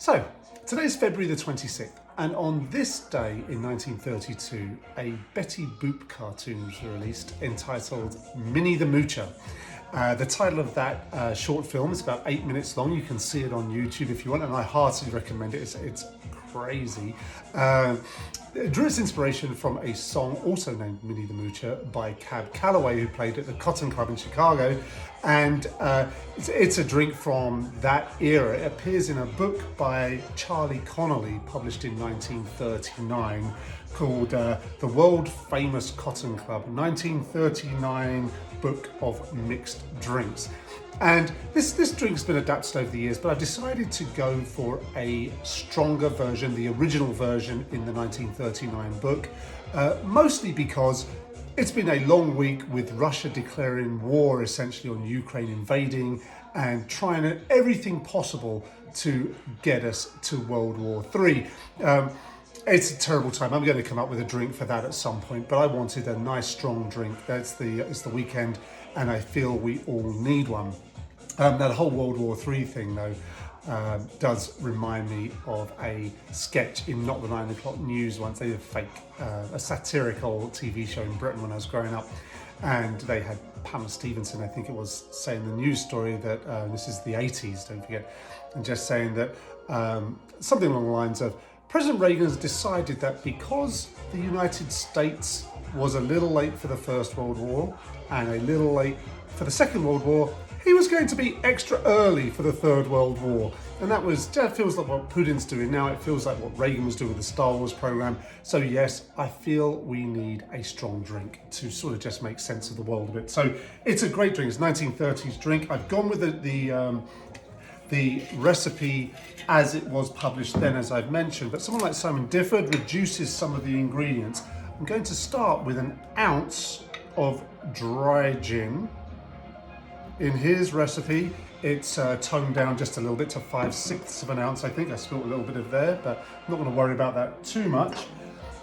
So, today's February the 26th, and on this day in 1932, a Betty Boop cartoon was released entitled Minnie the Moocher. The title of that short film is about 8 minutes long. You can see it on YouTube if you want, and I heartily recommend it. It's crazy. It drew its inspiration from a song also named Minnie the Moocher by Cab Calloway, who played at the Cotton Club in Chicago. And it's a drink from that era. It appears in a book by Charlie Connolly, published in 1939, called The World Famous Cotton Club, 1939 book of mixed drinks. And this drink's been adapted over the years, but I've decided to go for a stronger version, the original version in the 1939 book, mostly because it's been a long week with Russia declaring war essentially on Ukraine, invading and trying everything possible to get us to World War III. It's a terrible time. I'm going to come up with a drink for that at some point, but I wanted a nice strong drink. It's the weekend, and I feel we all need one. That whole World War III thing, though, does remind me of a sketch in Not the 9 O'Clock News once. They did a satirical TV show in Britain when I was growing up, and they had Pamela Stevenson, I think it was, saying the news story that this is the 80s, don't forget, and just saying that something along the lines of, President Reagan has decided that because the United States was a little late for the First World War and a little late for the Second World War, he was going to be extra early for the Third World War. And that feels like what Putin's doing now. It feels like what Reagan was doing with the Star Wars program. So yes, I feel we need a strong drink to sort of just make sense of the world a bit. So it's a great drink. It's a 1930s drink. I've gone with the recipe as it was published then, as I've mentioned, but someone like Simon Difford reduces some of the ingredients. I'm going to start with an ounce of dry gin. In his recipe, it's toned down just a little bit to 5/6 of an ounce, I think. I spilled a little bit of there, but I'm not going to worry about that too much.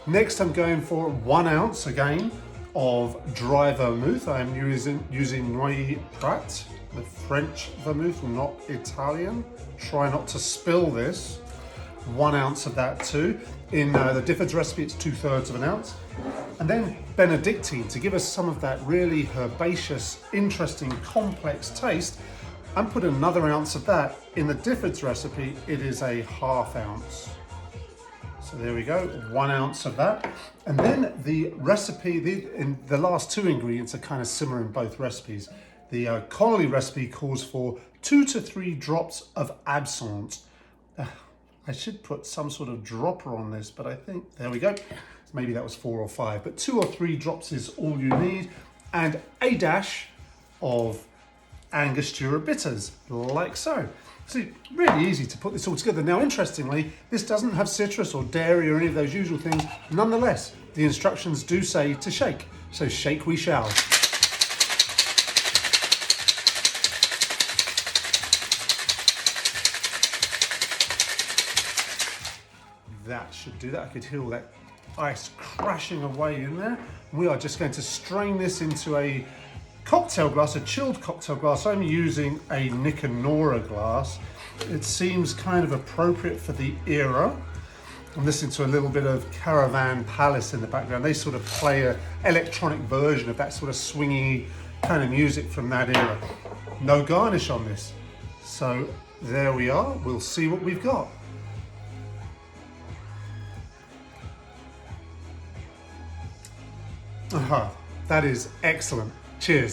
Next, I'm going for 1 ounce again of dry vermouth. I'm using Noyer Prat, the French vermouth, not Italian. Try not to spill this. 1 ounce of that too. In the Difford's recipe, it's 2/3 of an ounce. And then Benedictine, to give us some of that really herbaceous, interesting, complex taste. I'm putting another ounce of that. In the Difford's recipe, it is a 1/2 ounce. So there we go, 1 ounce of that. And then the recipe, the last two ingredients are kind of similar in both recipes. The Connolly recipe calls for 2 to 3 drops of absinthe. I should put some sort of dropper on this, but I think, there we go. Maybe that was 4 or 5, but 2 or 3 drops is all you need. And a dash of Angostura bitters, like so. So really easy to put this all together. Now, interestingly, this doesn't have citrus or dairy or any of those usual things. Nonetheless, the instructions do say to shake. So shake we shall. That should do that. I could hear all that ice crashing away in there. We are just going to strain this into a cocktail glass, a chilled cocktail glass. I'm using a Nicanora glass. It seems kind of appropriate for the era. I'm listening to a little bit of Caravan Palace in the background. They sort of play an electronic version of that sort of swingy kind of music from that era. No garnish on this. So there we are. We'll see what we've got. That is excellent. Cheers.